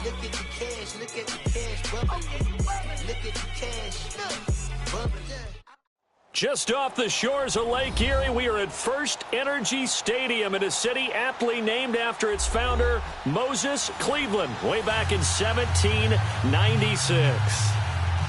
Look at the cash, look at the cash bubbling. Look at the cash bubbling. Just off the shores of Lake Erie, we are at First Energy Stadium in a city aptly named after its founder, Moses Cleveland, way back in 1796.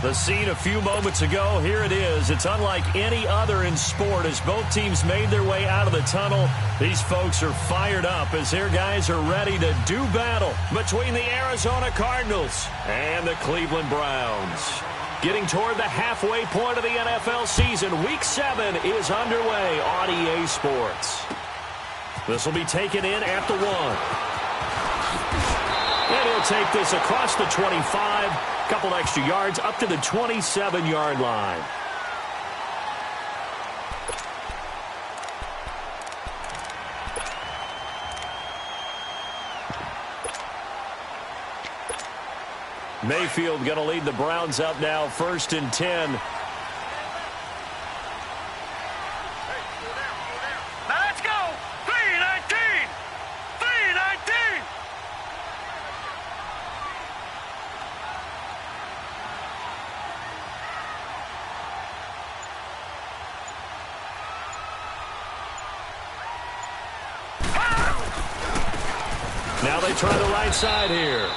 The scene a few moments ago, here it is. It's unlike any other in sport as both teams made their way out of the tunnel. These folks are fired up as their guys are ready to do battle between the Arizona Cardinals and the Cleveland Browns. Getting toward the halfway point of the NFL season, Week 7 is underway on EA Sports. This will be taken in at the 1. And he'll take this across the 25, couple extra yards up to the 27-yard line. Mayfield going to lead the Browns up now, 1st and 10. Now let's go. 3-19. 3-19. Now they try the right side here.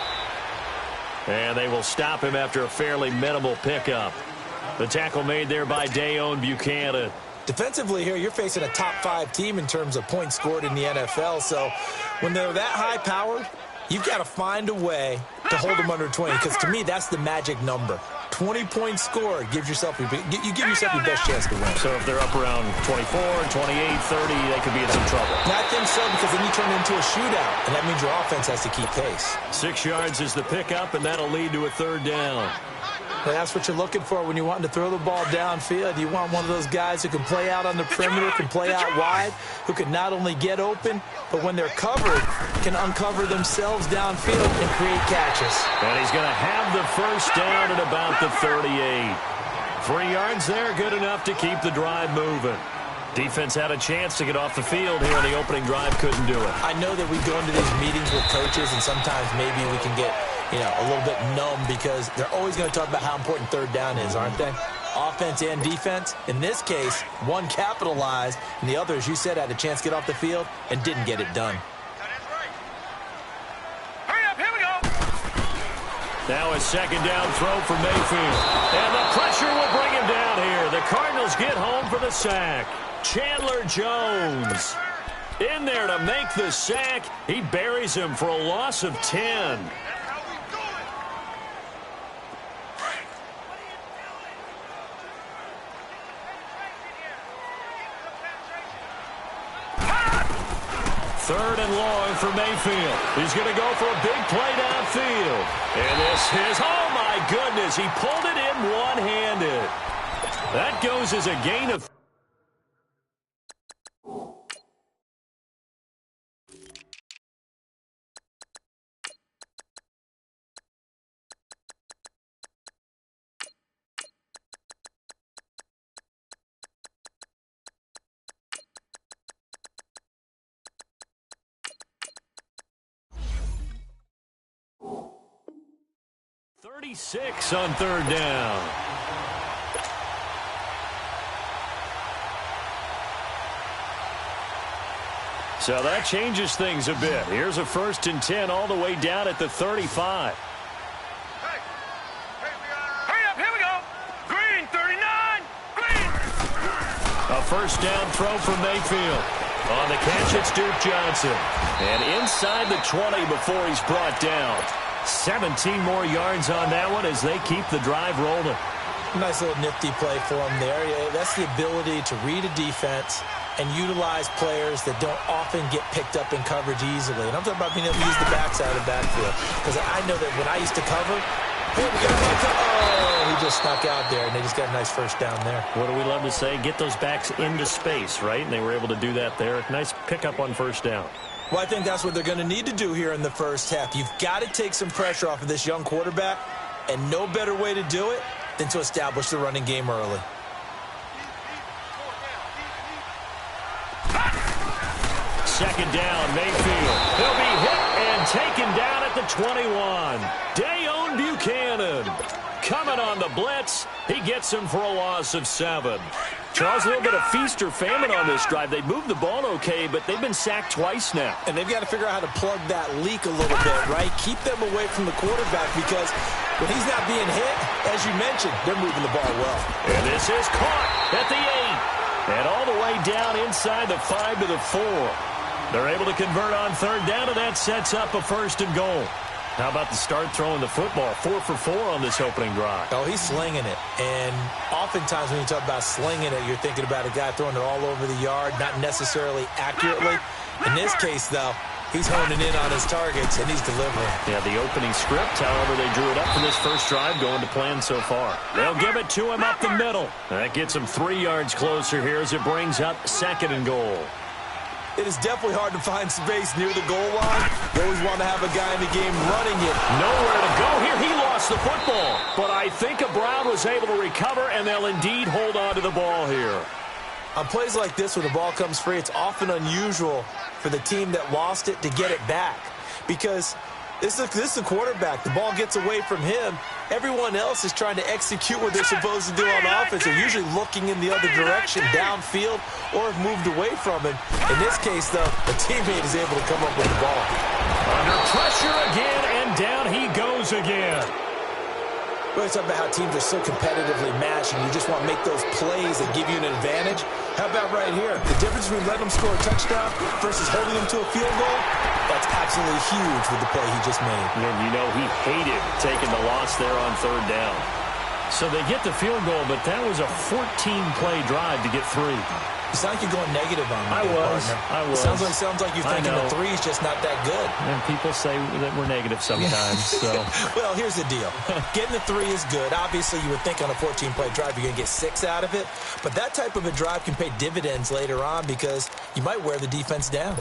And they will stop him after a fairly minimal pickup. The tackle made there by Dayon Buchanan. Defensively here, you're facing a top-5 team in terms of points scored in the NFL. So when they're that high-powered, you've got to find a way to hold them under 20. Because to me, that's the magic number. 20 points scored gives yourself you give yourself your best chance to win. So if they're up around 24, 28, 30, they could be in some trouble. I think so, because then you turn into a shootout, and that means your offense has to keep pace. 6 yards is the pickup, and that'll lead to a 3rd down. And that's what you're looking for when you're wanting to throw the ball downfield. You want one of those guys who can play out on the perimeter, can play out wide, who can not only get open, but when they're covered, can uncover themselves downfield and create catches. And he's going to have the 1st down at about the 38. 3 yards there, good enough to keep the drive moving. Defense had a chance to get off the field here in the opening drive, couldn't do it. I know that we go into these meetings with coaches, and sometimes maybe we can get, a little bit numb because they're always going to talk about how important 3rd down is, aren't they? Offense and defense. In this case, one capitalized, and the other, as you said, had a chance to get off the field and didn't get it done. Hurry up, here we go. Now a 2nd down throw for Mayfield. And the pressure will bring him down here. The Cardinals get home for the sack. Chandler Jones in there to make the sack. He buries him for a loss of 10. Third and long for Mayfield. He's going to go for a big play downfield. And this is, oh my goodness, he pulled it in one-handed. That goes as a gain of... .36 on 3rd down. So that changes things a bit. Here's a 1st and 10 all the way down at the 35. Hurry up, here we go. Green, 39. Green. A 1st down throw for Mayfield. On the catch, it's Duke Johnson. And inside the 20 before he's brought down. 17 more yards on that one as they keep the drive rolling. Nice little nifty play for him there. That's the ability to read a defense and utilize players that don't often get picked up in coverage easily. And I'm talking about being able to use the backside of the backfield. Because I know that when I used to cover, he just snuck out there, and they just got a nice 1st down there. What do we love to say? Get those backs into space, right? And they were able to do that there. Nice pickup on 1st down. Well, I think that's what they're going to need to do here in the 1st half. You've got to take some pressure off of this young quarterback, and no better way to do it than to establish the running game early. Second down, Mayfield. He'll be hit and taken down at the 21. Dayon Buchanan coming on the blitz. He gets him for a loss of 7. Charles, a little bit of feast or famine on this drive. They moved the ball okay, but they've been sacked twice now. And they've got to figure out how to plug that leak a little bit, right? Keep them away from the quarterback because when he's not being hit, as you mentioned, they're moving the ball well. And this is caught at the 8. And all the way down inside the 5 to the 4. They're able to convert on third down, and that sets up a 1st and goal. How about the start throwing the football? 4 for 4 on this opening drive. Oh, he's slinging it. And oftentimes when you talk about slinging it, you're thinking about a guy throwing it all over the yard, not necessarily accurately. In this case, though, he's honing in on his targets, and he's delivering. Yeah, the opening script, however, they drew it up for this first drive, going to plan so far. They'll give it to him up the middle. That gets him 3 yards closer here as it brings up 2nd and goal. It is definitely hard to find space near the goal line. You always want to have a guy in the game running it. Nowhere to go here. He lost the football. But I think a Brown was able to recover, and they'll indeed hold on to the ball here. On plays like this, when the ball comes free, it's often unusual for the team that lost it to get it back. Because this is a quarterback. The ball gets away from him. Everyone else is trying to execute what they're supposed to do on offense. They're usually looking in the other direction, downfield, or have moved away from him. In this case, though, a teammate is able to come up with the ball. Under pressure again, and down he goes again. We always talk about how teams are so competitively matched, and you just want to make those plays that give you an advantage. How about right here? The difference between letting them score a touchdown versus holding them to a field goal, that's absolutely huge with the play he just made. And you know he hated taking the loss there on third down. So they get the field goal, but that was a 14-play drive to get 3. You sound like you're going negative on me. I was. It sounds like you're thinking the 3 is just not that good. And people say that we're negative sometimes. So. Well, here's the deal. Getting the 3 is good. Obviously, you would think on a 14-play drive you're going to get 6 out of it. But that type of a drive can pay dividends later on because you might wear the defense down.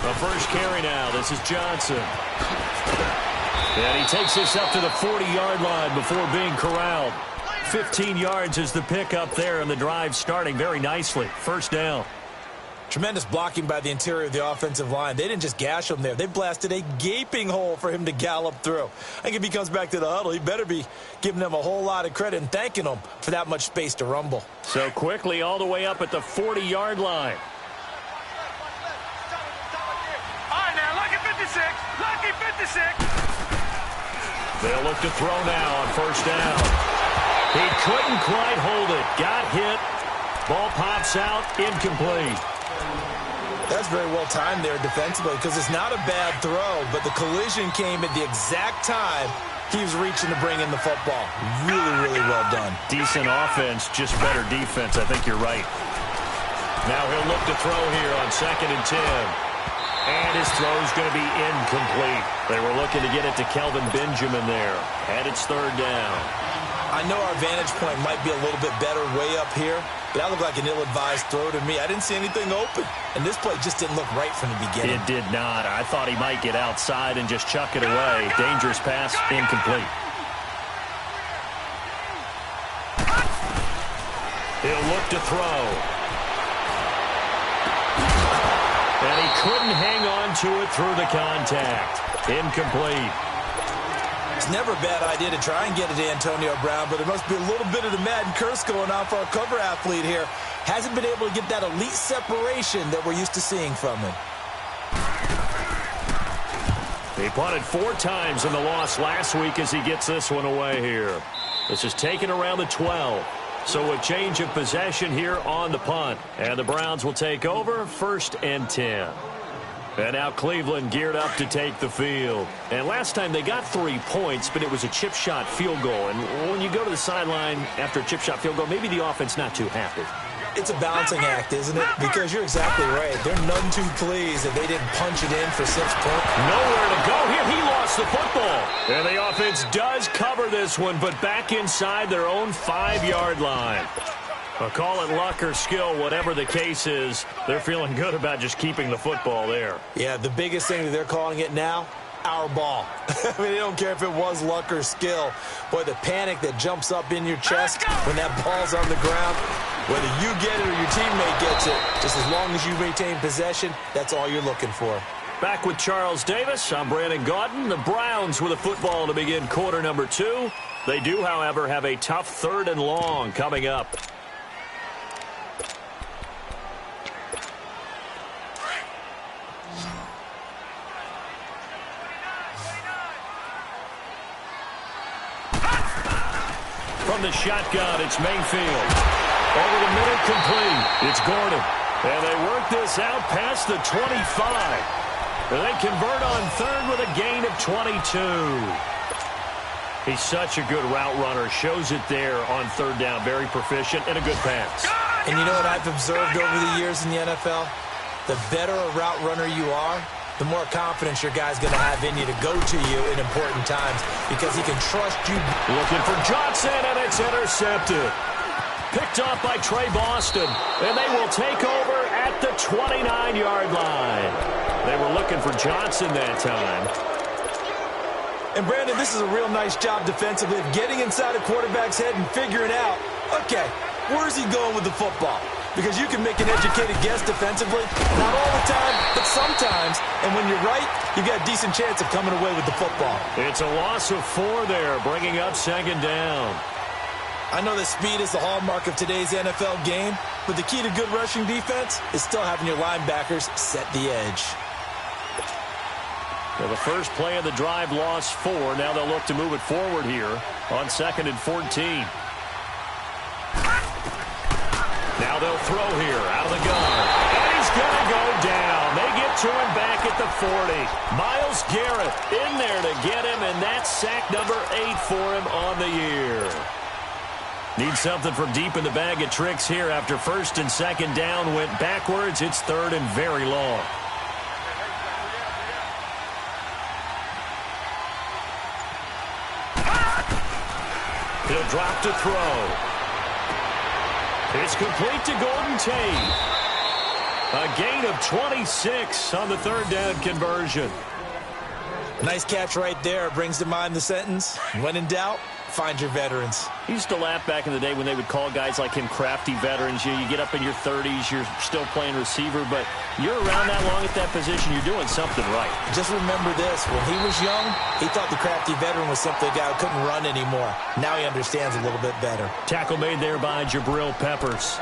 The first carry now. This is Johnson. And he takes this up to the 40-yard line before being corralled. 15 yards is the pickup there, and the drive starting very nicely. 1st down. Tremendous blocking by the interior of the offensive line. They didn't just gash him there. They blasted a gaping hole for him to gallop through. I think if he comes back to the huddle, he better be giving them a whole lot of credit and thanking them for that much space to rumble. So quickly all the way up at the 40-yard line. Lucky 56. They'll look to throw now on 1st down. He couldn't quite hold it. Got hit. Ball pops out. Incomplete. That's very well timed there defensively because it's not a bad throw, but the collision came at the exact time he was reaching to bring in the football. Really, really well done. Decent offense, just better defense. I think you're right. Now he'll look to throw here on 2nd and 10. And his throw's going to be incomplete. They were looking to get it to Kelvin Benjamin there. And it's 3rd down. I know our vantage point might be a little bit better way up here, but that looked like an ill-advised throw to me. I didn't see anything open, and this play just didn't look right from the beginning. It did not. I thought he might get outside and just chuck it away. Dangerous pass, incomplete. He'll look to throw. And he couldn't hang on to it through the contact. Incomplete. It's never a bad idea to try and get it to Antonio Brown, but there must be a little bit of the Madden curse going on for our cover athlete here. Hasn't been able to get that elite separation that we're used to seeing from him. He punted 4 times in the loss last week as he gets this one away here. This is taken around the 12. So a change of possession here on the punt. And the Browns will take over 1st and 10. And now Cleveland geared up to take the field. And last time they got 3 points, but it was a chip shot field goal. And when you go to the sideline after a chip shot field goal, maybe the offense not too happy. It's a balancing act, isn't it? Because you're exactly right. They're none too pleased that they didn't punch it in for 6 points. Nowhere to go here. He lost the football. And the offense does cover this one, but back inside their own 5-yard line. I'll call it luck or skill, whatever the case is. They're feeling good about just keeping the football there. Yeah, the biggest thing that they're calling it now, our ball. I mean, they don't care if it was luck or skill. Boy, the panic that jumps up in your chest when that ball's on the ground, whether you get it or your teammate gets it, just as long as you retain possession, that's all you're looking for. Back with Charles Davis, I'm Brandon Gaudin. The Browns with a football to begin quarter number 2. They do, however, have a tough 3rd and long coming up. From the shotgun, it's Mayfield. Over the middle, complete. It's Gordon. And they work this out past the 25. And they convert on 3rd with a gain of 22. He's such a good route runner. Shows it there on 3rd down. Very proficient and a good pass. And you know what I've observed over the years in the NFL? The better a route runner you are, the more confidence your guy's going to have in you to go to you in important times because he can trust you. Looking for Johnson, and it's intercepted. Picked off by Trey Boston, and they will take over at the 29-yard line. They were looking for Johnson that time. And, Brandon, this is a real nice job defensively of getting inside a quarterback's head and figuring out, okay, where's he going with the football? Because you can make an educated guess defensively, not all the time, but sometimes. And when you're right, you've got a decent chance of coming away with the football. It's a loss of 4 there, bringing up 2nd down. I know that speed is the hallmark of today's NFL game, but the key to good rushing defense is still having your linebackers set the edge. Well, the first play of the drive lost 4. Now they'll look to move it forward here on 2nd and 14. Now they'll throw here out of the gun. And he's going to go down. They get to him back at the 40. Myles Garrett in there to get him, and that's sack number 8 for him on the year. Need something from deep in the bag of tricks here after 1st and 2nd down went backwards. It's 3rd and very long. He'll drop to throw. It's complete to Gordon Tate. A gain of 26 on the 3rd down conversion. Nice catch right there. Brings to mind the sentence, when in doubt, find your veterans. He used to laugh back in the day when they would call guys like him crafty veterans. You get up in your 30s, you're still playing receiver, but you're around that long at that position, you're doing something right. Just remember this. When he was young, he thought the crafty veteran was simply a guy who couldn't run anymore. Now he understands a little bit better. Tackle made there by Jabril Peppers.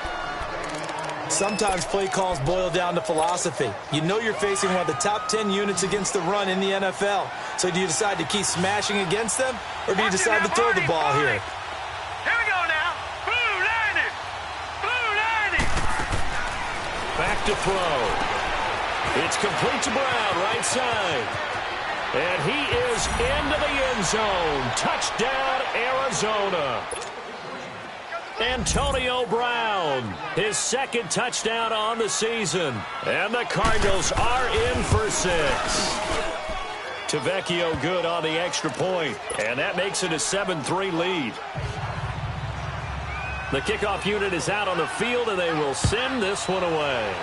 Sometimes play calls boil down to philosophy. You know you're facing one of the top 10 units against the run in the NFL. So do you decide to keep smashing against them, or do you decide to throw the ball here? Here we go now. Blue 90. Blue 90. Back to throw. It's complete to Brown, right side. And he is into the end zone. Touchdown, Arizona. Antonio Brown, his 2nd touchdown on the season. And the Cardinals are in for 6. Tavecchio good on the extra point, and that makes it a 7-3 lead. The kickoff unit is out on the field, and they will send this one away.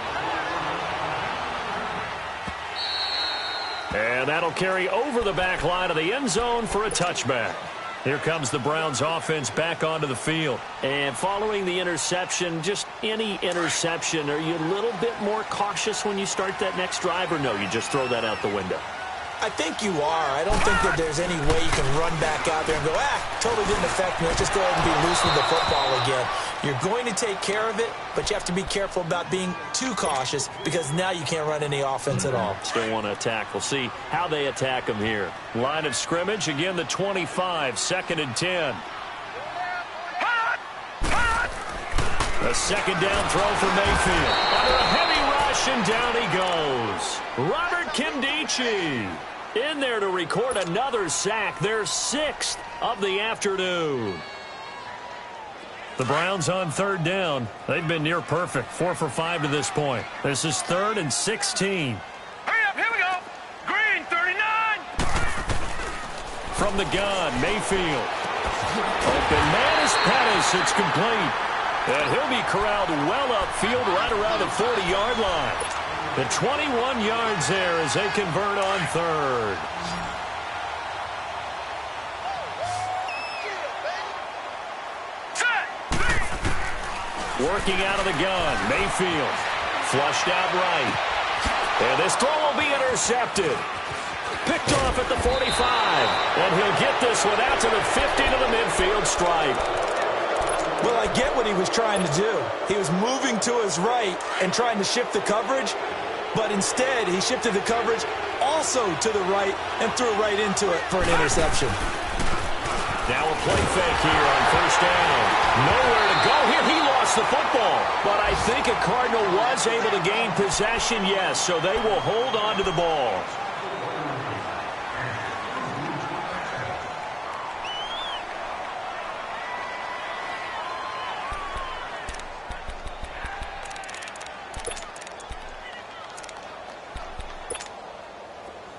And that'll carry over the back line of the end zone for a touchback. Here comes the Browns offense back onto the field. And following the interception, just any interception, are you a little bit more cautious when you start that next drive, or no, you just throw that out the window? I think you are. I don't think that there's any way you can run back out there and go, totally didn't affect me. Let's just go ahead and be loose with the football again. You're going to take care of it, but you have to be careful about being too cautious because now you can't run any offense at all. Still want to attack. We'll see how they attack them here. Line of scrimmage, again the 25, 2nd and 10. A 2nd down throw for Mayfield. Under a heavy rush, and down he goes. Robert Kimdichie in there to record another sack, their 6th of the afternoon. The Browns on 3rd down. They've been near perfect, 4 for 5 to this point. This is 3rd and 16. Hurry up, here we go. Green 39. From the gun, Mayfield. Open man is Pettis. It's complete. And he'll be corralled well upfield right around the 40-yard line. The 21 yards there as they convert on 3rd. Working out of the gun. Mayfield. Flushed out right. And this throw will be intercepted. Picked off at the 45. And he'll get this one out to the 50 to the midfield stripe. Well, I get what he was trying to do. He was moving to his right and trying to shift the coverage, but instead he shifted the coverage also to the right and threw right into it for an interception. Now a play fake here on first down. Nowhere to go here. He lost the football. But I think a Cardinal was able to gain possession, yes, so they will hold on to the ball.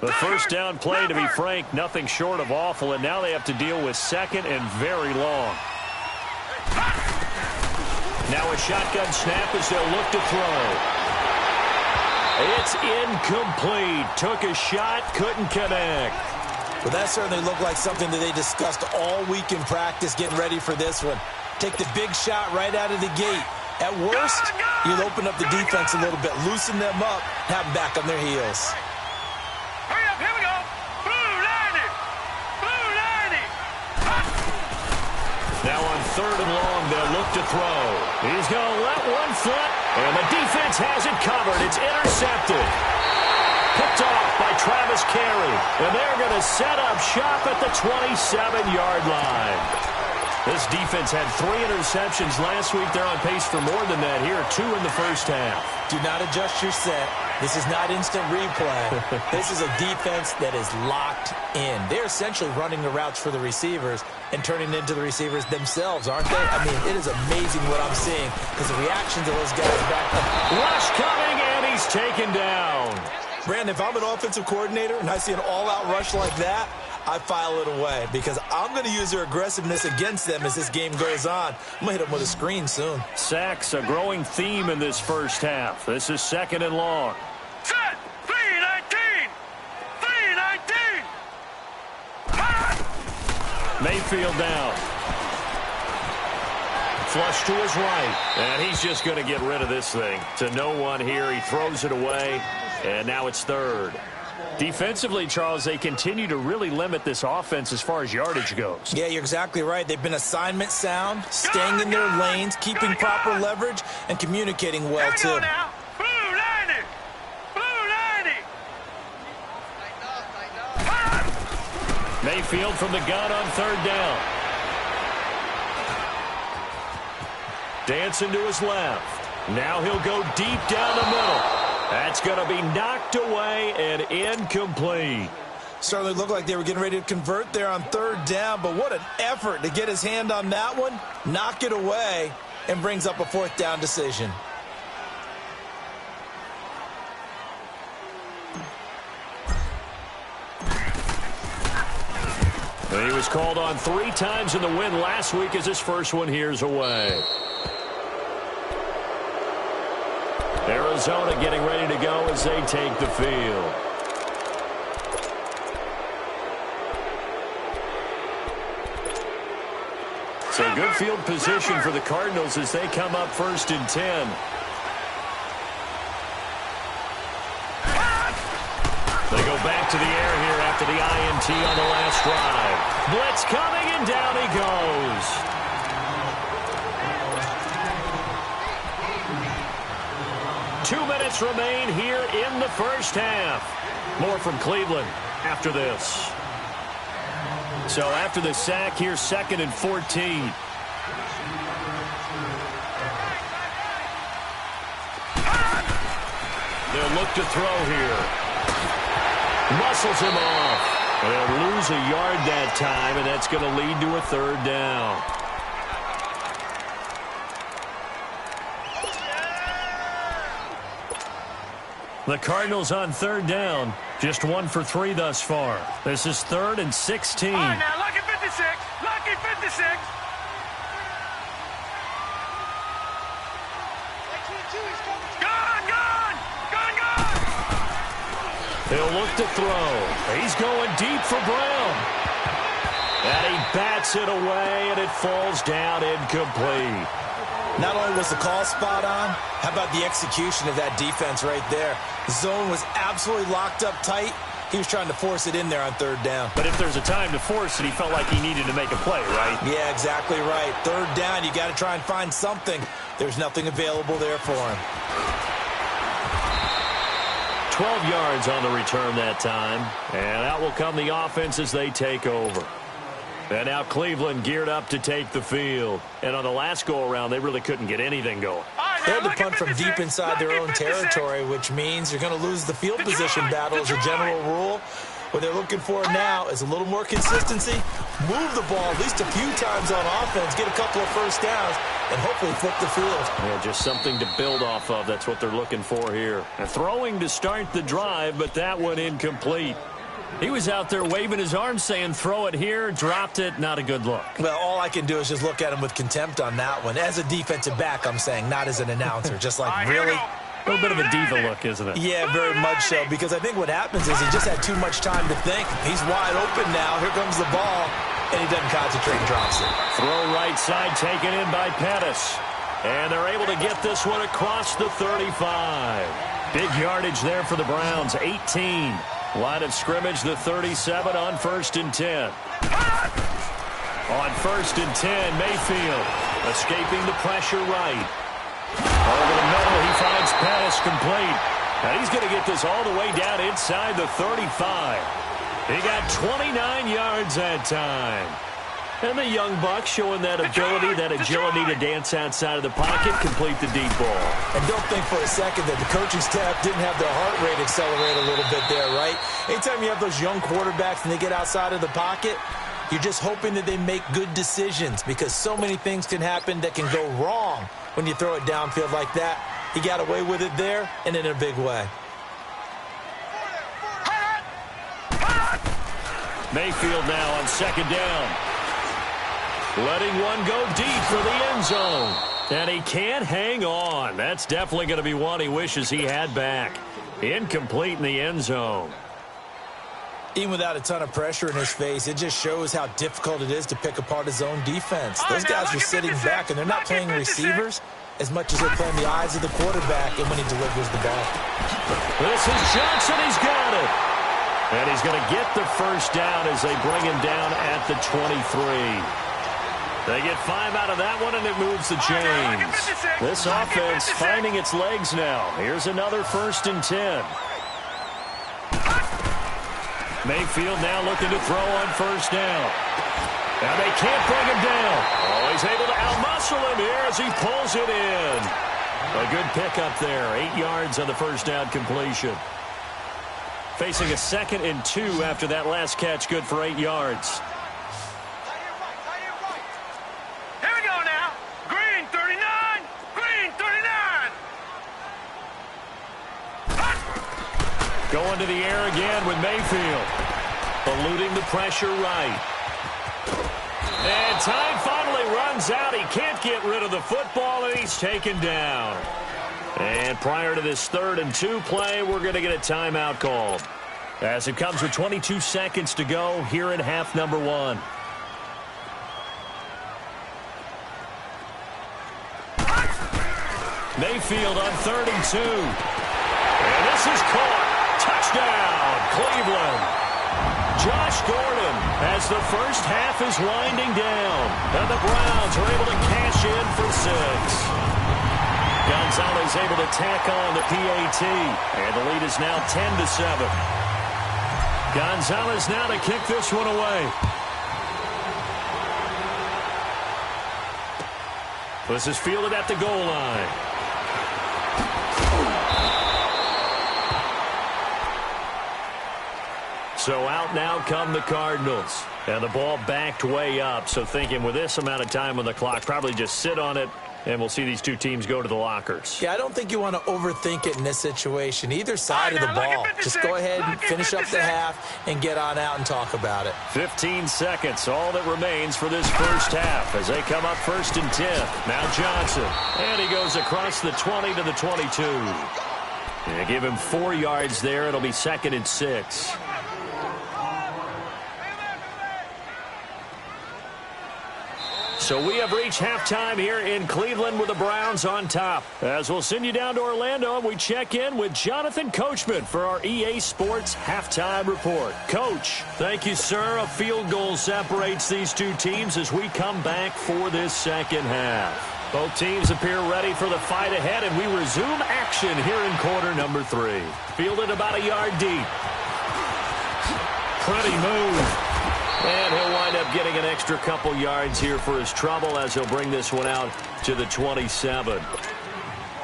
The first down play, to be frank, nothing short of awful, and now they have to deal with second and very long. Now a shotgun snap as they'll look to throw. It's incomplete. Took a shot, couldn't connect. Well, that certainly looked like something that they discussed all week in practice getting ready for this one. Take the big shot right out of the gate. At worst, you'll open up the defense a little bit, loosen them up, have them back on their heels. Now on third and long, they'll look to throw. He's going to let one foot, and the defense has it covered. It's intercepted. Picked off by Travis Carey, and they're going to set up shop at the 27-yard line. This defense had 3 interceptions last week. They're on pace for more than that here, 2 in the first half. Do not adjust your set. This is not instant replay. This is a defense that is locked in. They're essentially running the routes for the receivers and turning into the receivers themselves, aren't they? I mean, it is amazing what I'm seeing because the reactions of those guys back up. Rush coming, and he's taken down. Brandon, if I'm an offensive coordinator and I see an all-out rush like that, I file it away because I'm going to use their aggressiveness against them as this game goes on. I'm going to hit them with a screen soon. Sacks, a growing theme in this first half. This is second and long. Set! 3-19! 3-19! Mayfield down. Flush to his right. And he's just going to get rid of this thing. To no one here. He throws it away. And now it's third. Defensively, Charles, they continue to really limit this offense as far as yardage goes. Yeah, you're exactly right. They've been assignment sound, staying in their lanes, keeping proper leverage, and communicating well, too. Blue 90! Blue 90! Mayfield from the gun on third down. Dancing to his left. Now he'll go deep down the middle. That's going to be knocked away and incomplete. Certainly looked like they were getting ready to convert there on third down, but what an effort to get his hand on that one, knock it away, and brings up a fourth down decision. He was called on 3 times in the win last week as his first one here's away. Arizona getting ready to go as they take the field. So good field position for the Cardinals as they come up first and 10. They go back to the air here after the INT on the last drive. Blitz coming, and down he goes. Two minutes remain here in the first half. More from Cleveland after this. So after the sack, here's second and 14. They'll look to throw here. Muscles him off. They'll lose a yard that time, and that's going to lead to a third down. The Cardinals on third down. Just 1 for 3 thus far. This is 3rd and 16. All right, now, lucky 56. Lucky 56. He'll look to throw. He's going deep for Brown. And he bats it away, and it falls down incomplete. Not only was the call spot on, how about the execution of that defense right there? The zone was absolutely locked up tight. He was trying to force it in there on third down. But if there's a time to force it, he felt like he needed to make a play, right? Yeah, exactly right. Third down, you got to try and find something. There's nothing available there for him. 12 yards on the return that time. And out will come the offense as they take over. And now Cleveland geared up to take the field. And on the last go-around, they really couldn't get anything going. They had to punt from deep inside their own territory, which means you're going to lose the field position battle as a general rule. What they're looking for now is a little more consistency, move the ball at least a few times on offense, get a couple of first downs, and hopefully flip the field. Yeah, just something to build off of. That's what they're looking for here. And throwing to start the drive, but that one incomplete. He was out there waving his arms saying, throw it here, dropped it, not a good look. Well, all I can do is just look at him with contempt on that one. As a defensive back, I'm saying, not as an announcer. Just like, really? A little bit of a diva look, isn't it? Yeah, very much so, because I think what happens is he just had too much time to think. He's wide open now. Here comes the ball, and he doesn't concentrate and drops it. Throw right side taken in by Pettis. And they're able to get this one across the 35. Big yardage there for the Browns, 18. Line of scrimmage, the 37 on 1st and 10. On 1st and 10, Mayfield escaping the pressure right. Over the middle, he finds Pettis complete. And he's going to get this all the way down inside the 35. He got 29 yards that time. And the young buck showing that ability, that agility to dance outside of the pocket, complete the deep ball. And don't think for a second that the coaching staff didn't have their heart rate accelerate a little bit there, right? Anytime you have those young quarterbacks and they get outside of the pocket, you're just hoping that they make good decisions because so many things can happen that can go wrong when you throw it downfield like that. He got away with it there and in a big way. Mayfield now on 2nd down. Letting one go deep for the end zone. And he can't hang on. That's definitely going to be one he wishes he had back. Incomplete in the end zone. Even without a ton of pressure in his face, it just shows how difficult it is to pick apart his own defense. Those guys are sitting back, and they're not playing receivers as much as they're playing the eyes of the quarterback and when he delivers the ball. This is Johnson. He's got it. And he's going to get the first down as they bring him down at the 23. They get 5 out of that one, and it moves the chains. This offense finding its legs now. Here's another 1st and 10. Mayfield now looking to throw on 1st down. Now they can't bring him down. Oh, he's able to outmuscle him here as he pulls it in. A good pickup there. 8 yards on the 1st down completion. Facing a 2nd and 2 after that last catch, good for 8 yards. Going to the air again with Mayfield. Eluding the pressure right. And time finally runs out. He can't get rid of the football, and he's taken down. And prior to this 3rd and 2 play, we're going to get a timeout called. As it comes with 22 seconds to go here in half number 1. Mayfield on 3rd and 2. And this is caught. Touchdown, Cleveland. Josh Gordon as the first half is winding down. And the Browns are able to cash in for 6. Gonzalez able to tack on the PAT. And the lead is now 10-7. Gonzalez now to kick this one away. This is fielded at the goal line. So out now come the Cardinals. And the ball backed way up. So thinking with this amount of time on the clock, probably just sit on it, and we'll see these two teams go to the lockers. Yeah, I don't think you want to overthink it in this situation. Either side of the ball. Just go ahead and finish up the half and get on out and talk about it. 15 seconds, all that remains for this first half as they come up 1st and 10. Now Johnson. And he goes across the 20 to the 22. And give him 4 yards there. It'll be 2nd and 6. So we have reached halftime here in Cleveland with the Browns on top. As we'll send you down to Orlando, and we check in with Jonathan Coachman for our EA Sports Halftime Report. Coach, thank you, sir. A field goal separates these two teams as we come back for this second half. Both teams appear ready for the fight ahead, and we resume action here in quarter number 3. Fielded about a yard deep. Pretty move. And he'll wind up getting an extra couple yards here for his trouble as he'll bring this one out to the 27.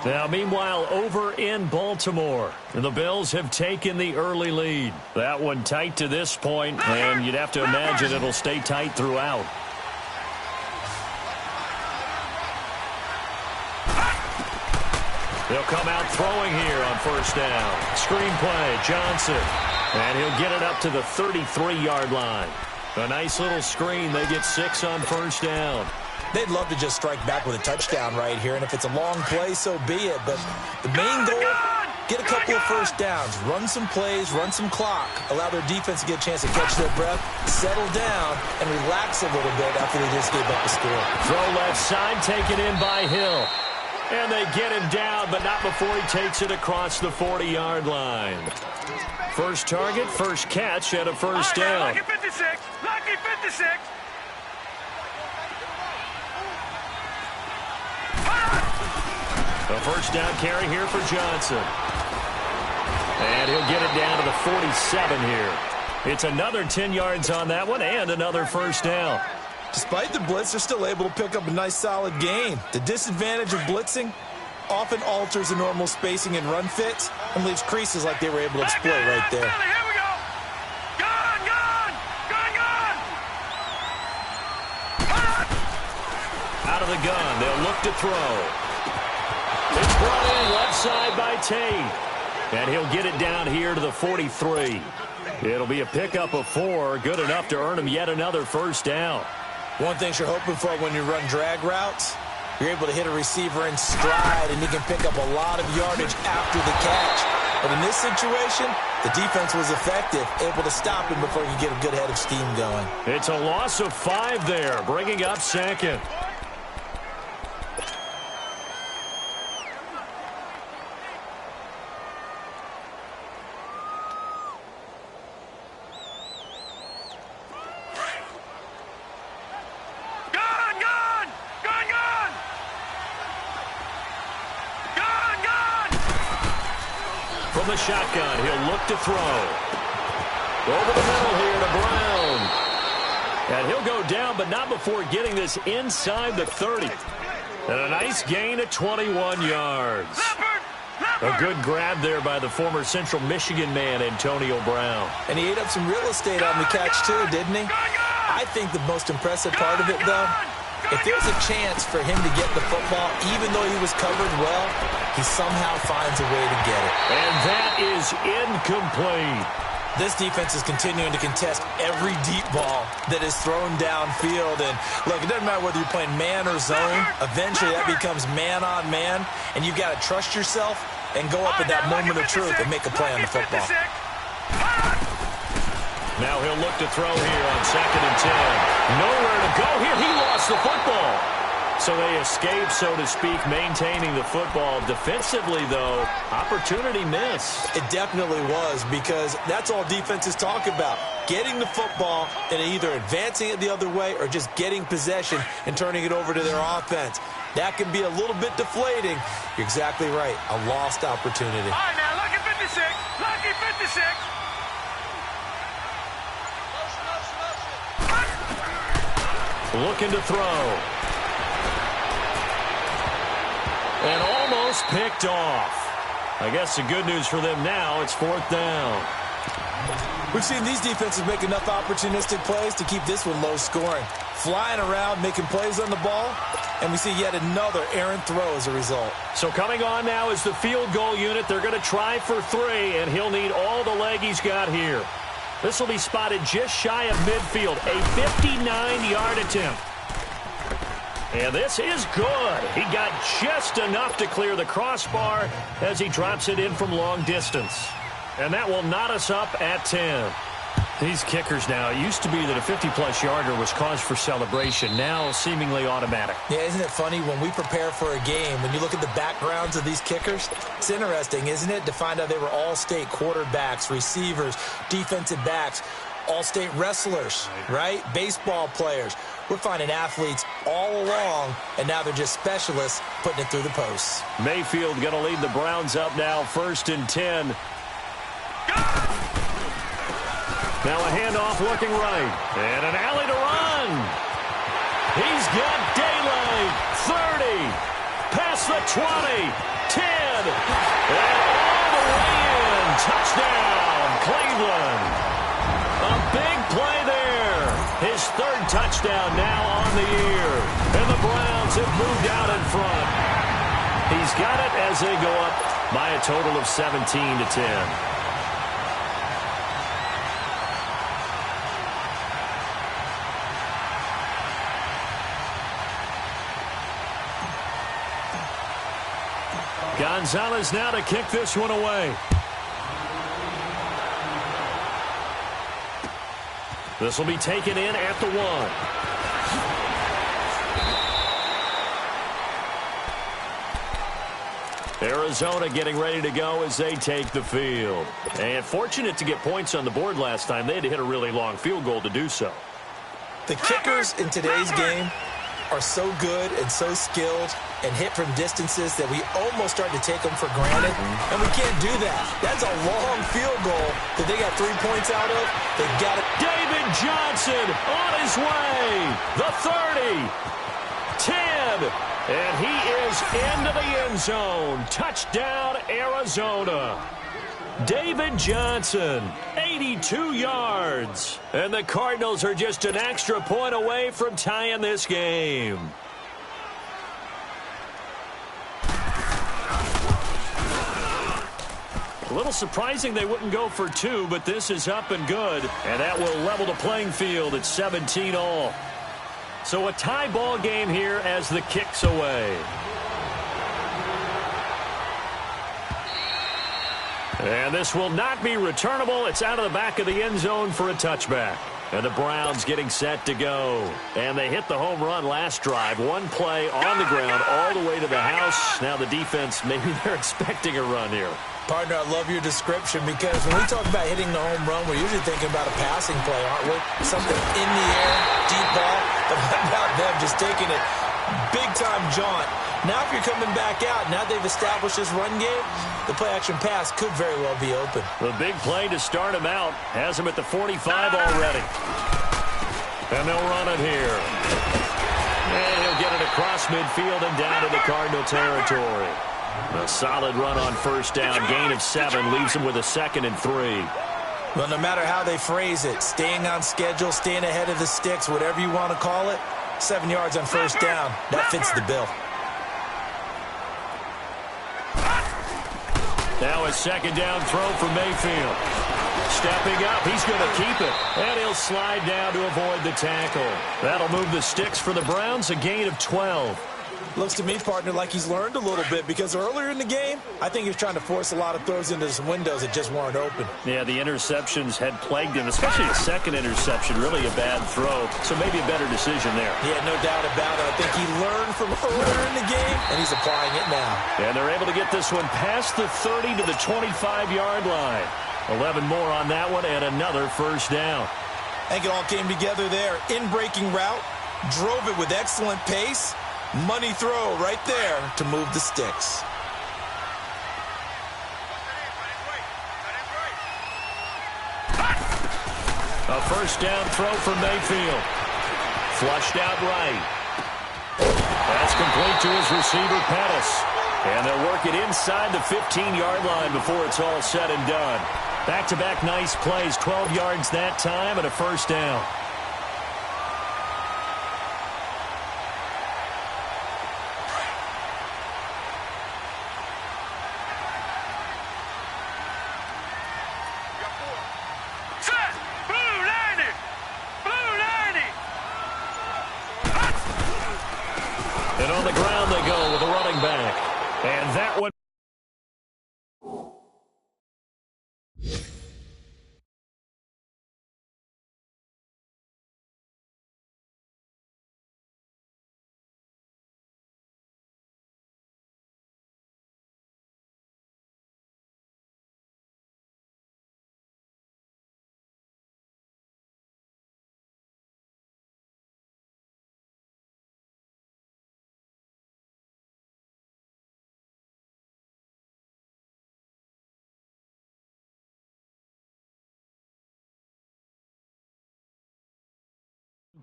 Now, meanwhile, over in Baltimore, the Bills have taken the early lead. That one tight to this point, and you'd have to imagine it'll stay tight throughout. He'll come out throwing here on first down. Screenplay, Johnson. And he'll get it up to the 33-yard line. A nice little screen. They get 6 on first down. They'd love to just strike back with a touchdown right here, and if it's a long play, so be it. But the main goal, get a couple of first downs, run some plays, run some clock, allow their defense to get a chance to catch their breath, settle down, and relax a little bit after they just gave up the score. Throw left side, taken in by Hill. And they get him down, but not before he takes it across the 40-yard line. First target, first catch, and a first down. Lucky 56. Lucky 56. A first down carry here for Johnson. And he'll get it down to the 47 here. It's another 10 yards on that one and another first down. Despite the blitz, they're still able to pick up a nice solid gain. The disadvantage of blitzing often alters the normal spacing and run fits and leaves creases like they were able to exploit right there. Here we go. Gone, gone, gone, gone. Out of the gun, they'll look to throw. It's brought in left side by Tate. And he'll get it down here to the 43. It'll be a pickup of 4, good enough to earn him yet another first down. One thing you're hoping for when you run drag routes, you're able to hit a receiver in stride, and he can pick up a lot of yardage after the catch. But in this situation, the defense was effective, able to stop him before he could get a good head of steam going. It's a loss of 5 there, bringing up second. From the shotgun, he'll look to throw. Over the middle here to Brown. And he'll go down, but not before getting this inside the 30. And a nice gain of 21 yards. A good grab there by the former Central Michigan man, Antonio Brown. And he ate up some real estate on the catch, too, didn't he? I think the most impressive part of it, though, if there's a chance for him to get the football, even though he was covered well, he somehow finds a way to get it. And that is incomplete. This defense is continuing to contest every deep ball that is thrown downfield. And, look, it doesn't matter whether you're playing man or zone. Eventually, that becomes man on man. And you've got to trust yourself and go up at that moment of truth and make a play on the football. Now he'll look to throw here on 2nd and 10. Nowhere to go here. He lost the football. So they escape, so to speak, maintaining the football. Defensively, though, opportunity missed. It definitely was, because that's all defenses talk about. Getting the football and either advancing it the other way or just getting possession and turning it over to their offense. That can be a little bit deflating. You're exactly right. A lost opportunity. All right, now, lucky 56. Lucky 56. Looking to throw. And almost picked off. I guess the good news for them now, it's 4th down. We've seen these defenses make enough opportunistic plays to keep this one low scoring. Flying around, making plays on the ball, and we see yet another errant throw as a result. So coming on now is the field goal unit. They're going to try for 3, and he'll need all the leg he's got here. This will be spotted just shy of midfield. A 59-yard attempt. And this is good. He got just enough to clear the crossbar as he drops it in from long distance. And that will knot us up at 10. These kickers now, it used to be that a 50-plus yarder was cause for celebration. Now seemingly automatic. Yeah, isn't it funny when we prepare for a game, when you look at the backgrounds of these kickers, it's interesting, isn't it, to find out they were all-state quarterbacks, receivers, defensive backs, all-state wrestlers, right? Baseball players. We're finding athletes all along, and now they're just specialists putting it through the posts. Mayfield going to lead the Browns up now, 1st and 10. Now a handoff looking right. And an alley to run. He's got daylight. 30. Past the 20. 10. And all the way in. Touchdown, Cleveland. A big play there. His 3rd touchdown now on the year. And the Browns have moved out in front. He's got it as they go up by a total of 17-10. Gonzalez now to kick this one away. This will be taken in at the 1. Arizona getting ready to go as they take the field. And fortunate to get points on the board last time. They had to hit a really long field goal to do so. The kickers in today's game are so good and so skilled and hit from distances that we almost start to take them for granted, and we can't do that. That's a long field goal that they got 3 points out of. They got it. David Johnson on his way. The 30. 10. And he is into the end zone. Touchdown, Arizona. David Johnson, 82 yards. And the Cardinals are just an extra point away from tying this game. A little surprising they wouldn't go for 2, but this is up and good. And that will level the playing field at 17-all. So a tie ball game here as the kick's away. And this will not be returnable. It's out of the back of the end zone for a touchback. And the Browns getting set to go. And they hit the home run last drive. One play on the ground all the way to the house. Now the defense, maybe they're expecting a run here. Partner, I love your description because when we talk about hitting the home run, we're usually thinking about a passing play, aren't we? Something in the air, deep ball. But how about them just taking it big-time jaunt? Now if you're coming back out, now they've established this run game, the play-action pass could very well be open. The big play to start him out has him at the 45 already. And they'll run it here. And he'll get it across midfield and down to the Cardinal territory. A solid run on 1st down. Gain of 7 leaves him with a 2nd and 3. Well, no matter how they phrase it, staying on schedule, staying ahead of the sticks, whatever you want to call it, 7 yards on 1st down, that fits the bill. Now a 2nd down throw for Mayfield. Stepping up, he's going to keep it. And he'll slide down to avoid the tackle. That'll move the sticks for the Browns, a gain of 12. Looks to me, partner, like he's learned a little bit because earlier in the game, I think he was trying to force a lot of throws into some windows that just weren't open. Yeah, the interceptions had plagued him, especially the 2nd interception, really a bad throw. So maybe a better decision there. Yeah, no doubt about it. I think he learned from earlier in the game, and he's applying it now. And they're able to get this one past the 30 to the 25-yard line. 11 more on that one and another 1st down. I think it all came together there. In-breaking route, drove it with excellent pace. Money throw right there to move the sticks. A 1st down throw for Mayfield. Flushed out right. That's complete to his receiver, Pettis. And they'll work it inside the 15-yard line before it's all said and done. Back-to-back nice plays, 12 yards that time and a 1st down. And on the ground they go with a running back. And that one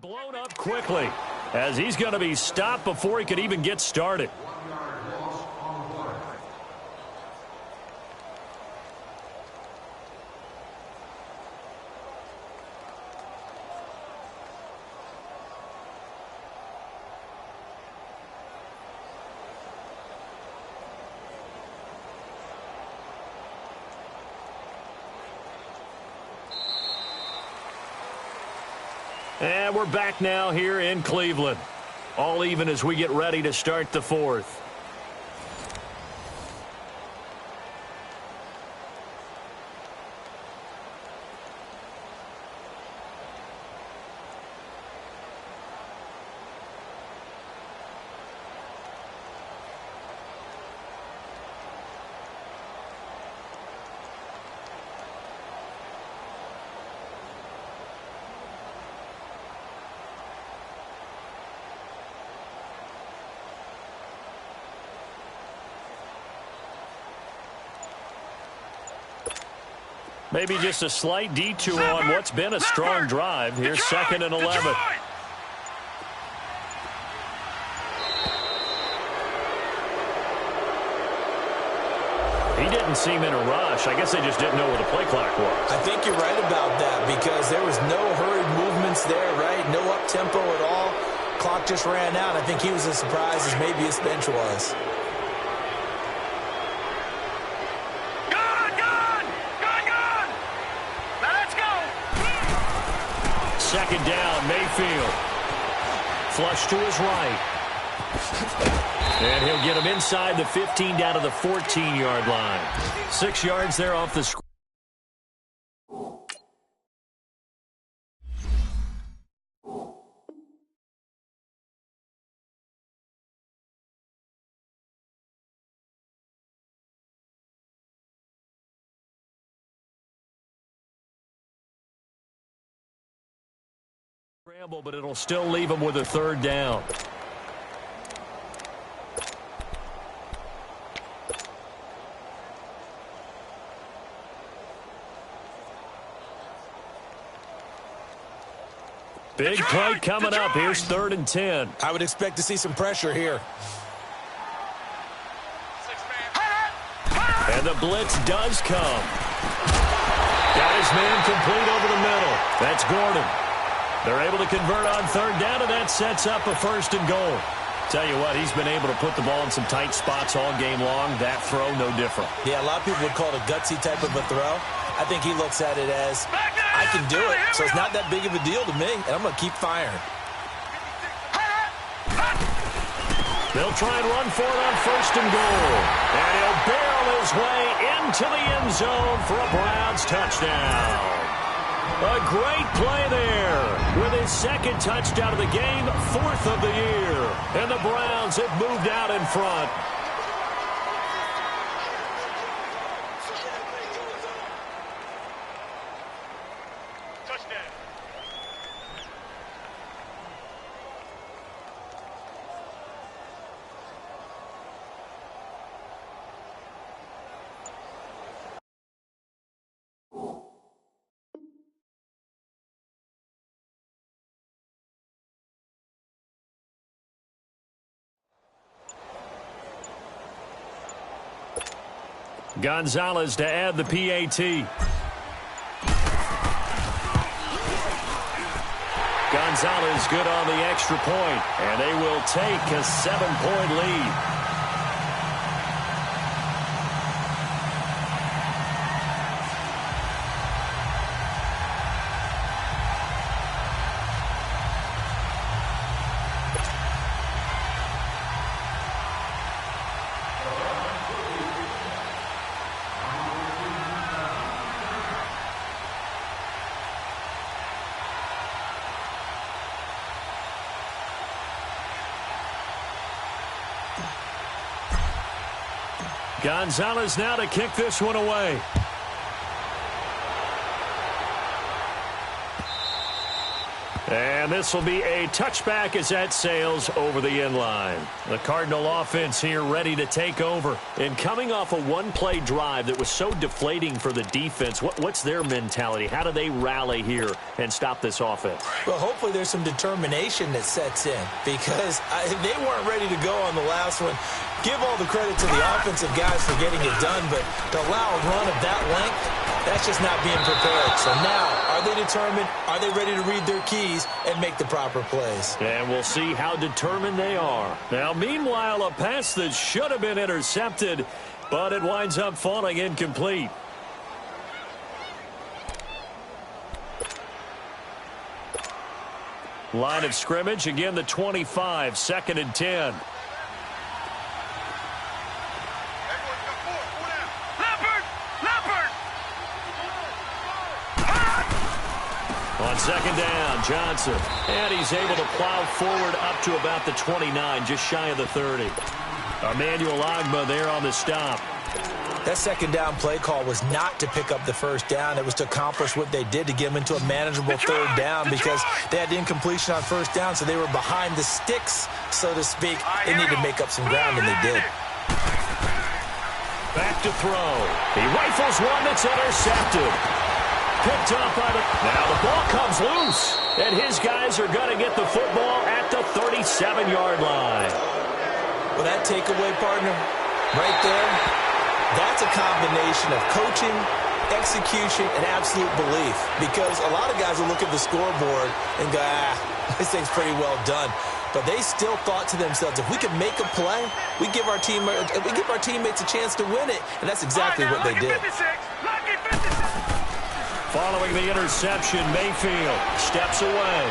Blown up quickly as he's going to be stopped before he could even get started. And we're back now here in Cleveland. All even as we get ready to start the fourth. Maybe just a slight detour on what's been a strong drive. Here's second and 11. He didn't seem in a rush. I guess they just didn't know where the play clock was. I think you're right about that because there was no hurried movements there, right? No up-tempo at all. Clock just ran out. I think he was as surprised as maybe his bench was. Second down, Mayfield. Flush to his right. And he'll get him inside the 15 down to the 14-yard line. 6 yards there off the score. But it'll still leave him with a third down. Big play coming up. Here's 3rd and 10. I would expect to see some pressure here. And the blitz does come. Got his man complete over the middle. That's Gordon. They're able to convert on 3rd down, and that sets up a 1st and goal. Tell you what, he's been able to put the ball in some tight spots all game long. That throw, no different. Yeah, a lot of people would call it a gutsy type of a throw. I think he looks at it as, I can do it, so it's not that big of a deal to me, and I'm going to keep firing. They'll try and run for it on 1st and goal. And he'll barrel his way into the end zone for a Browns touchdown. A great play there with his 2nd touchdown of the game, 4th of the year. And the Browns have moved out in front. Gonzalez to add the PAT. Gonzalez good on the extra point, and they will take a 7-point lead. Gonzalez now to kick this one away. And this will be a touchback as that sails over the end line. The Cardinal offense here ready to take over. And coming off a one-play drive that was so deflating for the defense, what's their mentality? How do they rally here and stop this offense? Well, hopefully there's some determination that sets in because they weren't ready to go on the last one. Give all the credit to the offensive guys for getting it done, but to allow a run of that length, that's just not being prepared. So now, are they determined? Are they ready to read their keys and make the proper plays? And we'll see how determined they are. Now, meanwhile, a pass that should have been intercepted, but it winds up falling incomplete. Line of scrimmage, again the 25, 2nd and 10. On 2nd down, Johnson. And he's able to plow forward up to about the 29, just shy of the 30. Emmanuel Ogbah there on the stop. That 2nd down play call was not to pick up the 1st down. It was to accomplish what they did to get them into a manageable 3rd down because they had the incompletion on 1st down, so they were behind the sticks, so to speak. They needed to make up some ground, and they did. Back to throw. He rifles one that's intercepted. Picked up by the... Now the ball comes loose, and his guys are going to get the football at the 37-yard line. Well, that takeaway, partner, right there, that's a combination of coaching, execution, and absolute belief. Because a lot of guys will look at the scoreboard and go, this thing's pretty well done. But they still thought to themselves, if we can make a play, we give our teammates a chance to win it. And that's exactly what they did. Following the interception, Mayfield steps away.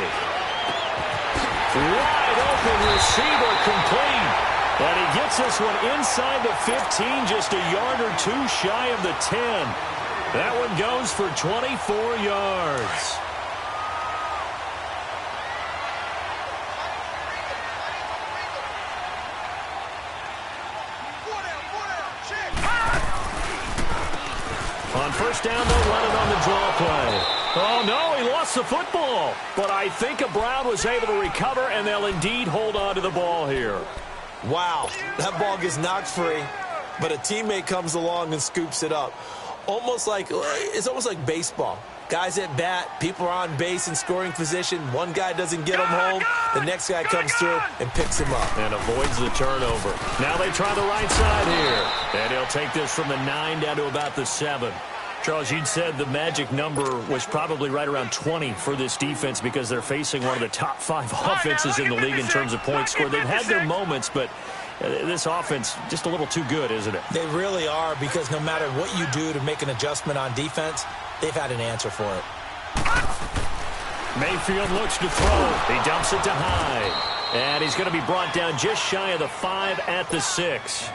Wide open receiver complete. And he gets this one inside the 15, just a yard or two shy of the 10. That one goes for 24 yards. On 1st down, they'll run it on the draw play. Oh, no, he lost the football. But I think Brown was able to recover, and they'll indeed hold on to the ball here. Wow, that ball gets knocked free, but a teammate comes along and scoops it up. It's almost like baseball. Guys at bat, people are on base in scoring position. One guy doesn't get him home. The next guy comes through and picks him up. And avoids the turnover. Now they try the right side here. And he'll take this from the 9 down to about the 7. Charles, you'd said the magic number was probably right around 20 for this defense because they're facing one of the top 5 offenses in the league in terms of points scored. They've had their moments, but this offense just a little too good, isn't it? They really are, because no matter what you do to make an adjustment on defense, they've had an answer for it. Mayfield looks to throw. He dumps it to Hyde. And he's going to be brought down just shy of the 5 at the 6.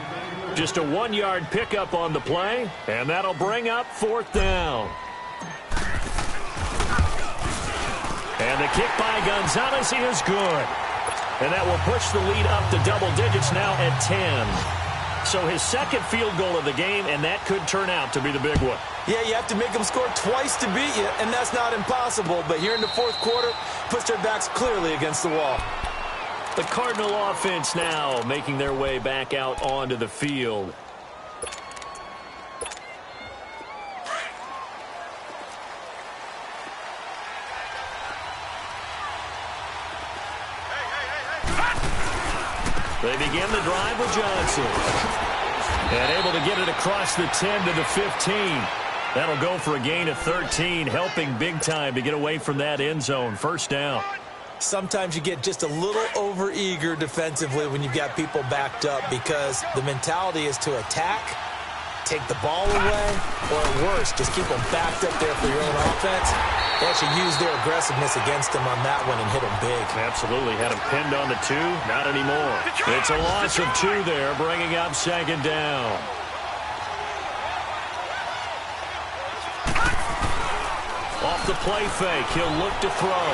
Just a 1-yard pickup on the play, and that'll bring up 4th down. And the kick by Gonzalez is good. And that will push the lead up to double digits now at 10. So his 2nd field goal of the game, and that could turn out to be the big one. Yeah, you have to make them score twice to beat you, and that's not impossible. But here in the 4th quarter, puts their backs clearly against the wall. The Cardinal offense now making their way back out onto the field. They begin the drive with Johnson. And able to get it across the 10 to the 15. That'll go for a gain of 13, helping big time to get away from that end zone. 1st down. Sometimes you get just a little over-eager defensively when you've got people backed up because the mentality is to attack, take the ball away, or at worst, just keep them backed up there for your own offense. They actually use their aggressiveness against them on that one and hit them big. Absolutely. Had him pinned on the 2. Not anymore. It's a loss of 2 there, bringing up 2nd down. Off the play fake, he'll look to throw.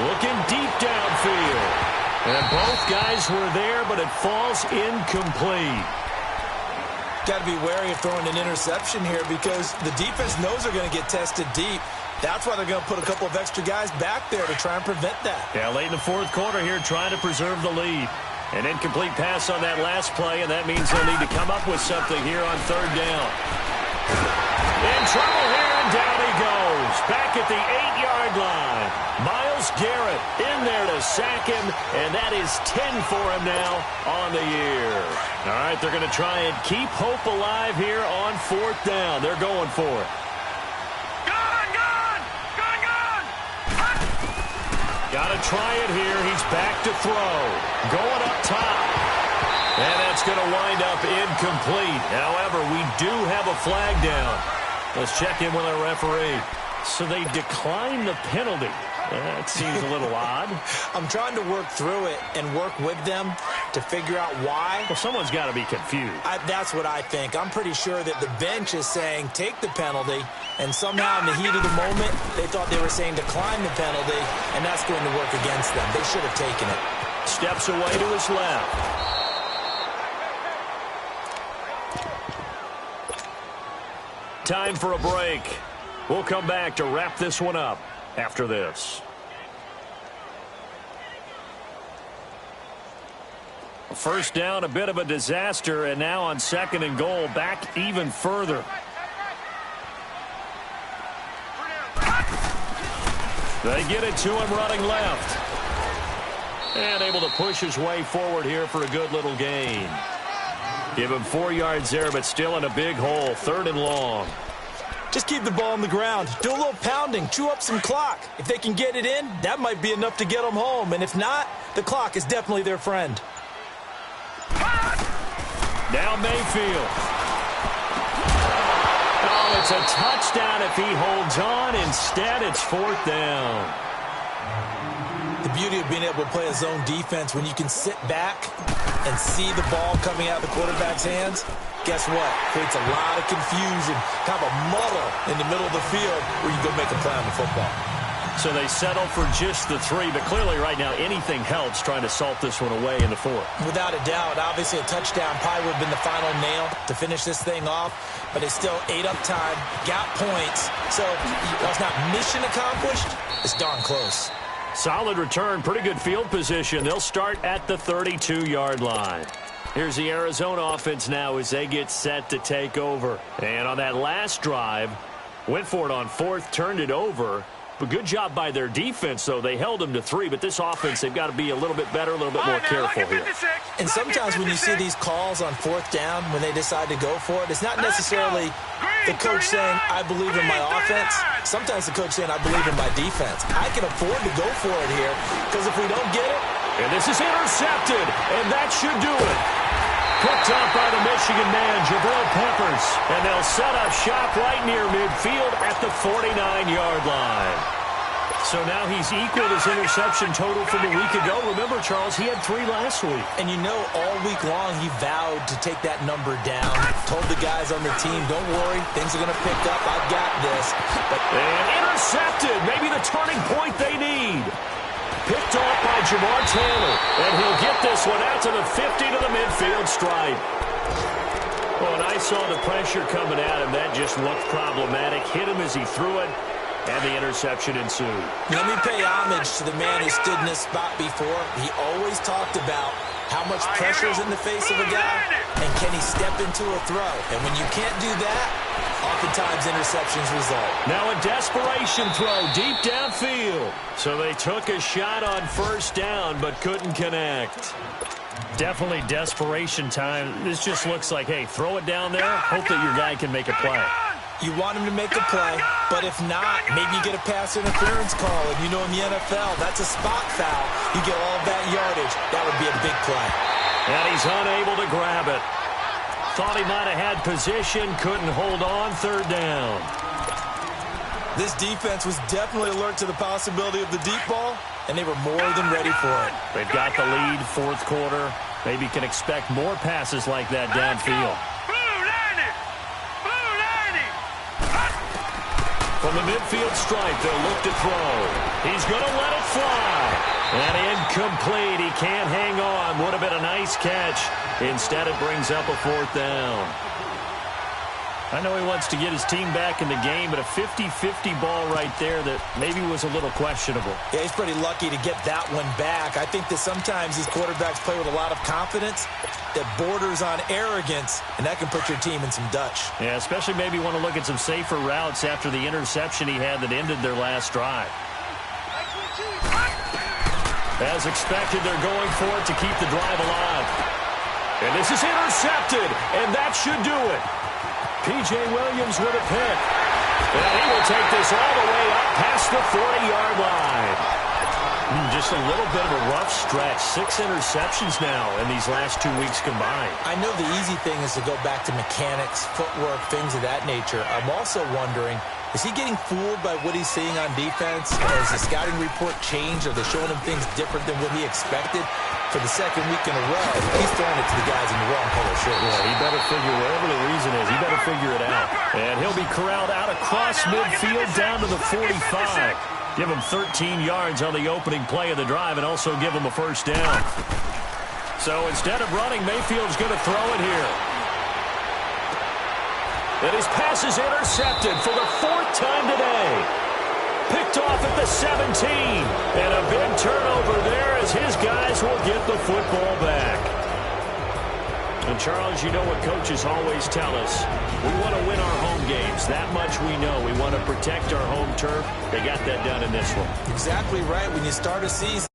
Looking deep downfield. And both guys were there, but it falls incomplete. Got to be wary of throwing an interception here because the defense knows they're going to get tested deep. That's why they're going to put a couple of extra guys back there to try and prevent that. Yeah, late in the fourth quarter here, trying to preserve the lead. An incomplete pass on that last play, and that means they'll need to come up with something here on third down. In trouble here, and down he goes. Back at the 8-yard line. Myles Garrett in there to sack him, and that is 10 for him now on the year. All right, they're going to try and keep hope alive here on fourth down. They're going for it. Got to try it here. He's back to throw. Going up top. And that's going to wind up incomplete. However, we do have a flag down. Let's check in with our referee. So they decline the penalty. That seems a little odd. I'm trying to work through it and work with them to figure out why. Well, someone's got to be confused. That's what I think. I'm pretty sure that the bench is saying take the penalty, and somehow in the heat of the moment, they thought they were saying decline the penalty, and that's going to work against them. They should have taken it. Steps away to his left. Time for a break. We'll come back to wrap this one up after this. First down, a bit of a disaster, and now on second and goal, back even further. They get it to him running left. And able to push his way forward here for a good little gain. Give him 4 yards there, but still in a big hole. Third and long. Just keep the ball on the ground. Do a little pounding. Chew up some clock. If they can get it in, that might be enough to get them home. And if not, the clock is definitely their friend. Now Mayfield. Oh, it's a touchdown if he holds on. Instead, it's fourth down. The beauty of being able to play a zone defense when you can sit back and see the ball coming out of the quarterback's hands, guess what? Creates a lot of confusion, kind of a muddle in the middle of the field where you go make a play on the football. So they settle for just the 3, but clearly right now anything helps trying to salt this one away in the fourth. Without a doubt, obviously a touchdown probably would have been the final nail to finish this thing off, but it's still 8 up time, got points, so while it's not mission accomplished, it's darn close. Solid return, pretty good field position. They'll start at the 32-yard line. Here's the Arizona offense now as they get set to take over. And on that last drive, went for it on fourth, turned it over. But good job by their defense, though. They held them to 3, but this offense, they've got to be a little bit better, a little bit more careful here. And sometimes when you see these calls on fourth down, when they decide to go for it, it's not necessarily the coach saying, I believe in my offense. Sometimes the coach saying, I believe in my defense. I can afford to go for it here, because if we don't get it. And this is intercepted, and that should do it. Picked up by the Michigan man, Jabril Peppers. And they'll set up shop right near midfield at the 49-yard line. So now he's equaled his interception total from a week ago. Remember, Charles, he had 3 last week. And you know, all week long he vowed to take that number down. Told the guys on the team, don't worry, things are going to pick up. I've got this. And intercepted. Maybe the turning point they need. Picked off by Jamar Taylor. And he'll get this one out to the 50 to the midfield stripe. Well, and I saw the pressure coming at him. That just looked problematic. Hit him as he threw it. And the interception ensued. Let me pay homage to the man who stood in this spot before. He always talked about how much pressure is in the face of a guy, and can he step into a throw. And when you can't do that, oftentimes interceptions result. Now a desperation throw deep downfield. So they took a shot on first down, but couldn't connect. Definitely desperation time. This just looks like, hey, throw it down there, hope that your guy can make a play. You want him to make a play, but if not, maybe you get a pass interference call. And you know in the NFL, that's a spot foul. You get all of that yardage. That would be a big play. And he's unable to grab it. Thought he might have had position, couldn't hold on, third down. This defense was definitely alert to the possibility of the deep ball, and they were more than ready for it. They've got the lead, fourth quarter. Maybe can expect more passes like that downfield. From the midfield stripe, they'll look to throw. He's going to let it fly. And Incomplete. He can't hang on. Would have been a nice catch. Instead, it brings up a 4th down. I know he wants to get his team back in the game, but a 50-50 ball right there that maybe was a little questionable. Yeah, he's pretty lucky to get that one back. I think that sometimes these quarterbacks play with a lot of confidence that borders on arrogance, and that can put your team in some Dutch. Yeah, especially maybe want to look at some safer routes after the interception he had that ended their last drive. As expected, they're going for it to keep the drive alive. And this is intercepted, and that should do it. P.J. Williams with a pick. And he will take this all the way up past the 40-yard line. Just a little bit of a rough stretch. 6 interceptions now in these last 2 weeks combined. I know the easy thing is to go back to mechanics, footwork, things of that nature. I'm also wondering, is he getting fooled by what he's seeing on defense? Has the scouting report changed? Are they showing him things different than what he expected? For the 2nd week in a row, he's throwing it to the guys in the wrong color shirts. Yeah, he better figure, whatever the reason is, he better figure it out. And he'll be corralled out across midfield down to the 45. Give him 13 yards on the opening play of the drive and also give him a 1st down. So instead of running, Mayfield's going to throw it here. And his pass is intercepted for the 4th time today. Picked off at the 17. And a big turnover there as his guys will get the football back. And, Charles, you know what coaches always tell us. We want to win our home games. That much we know. We want to protect our home turf. They got that done in this one. Exactly right. When you start a season,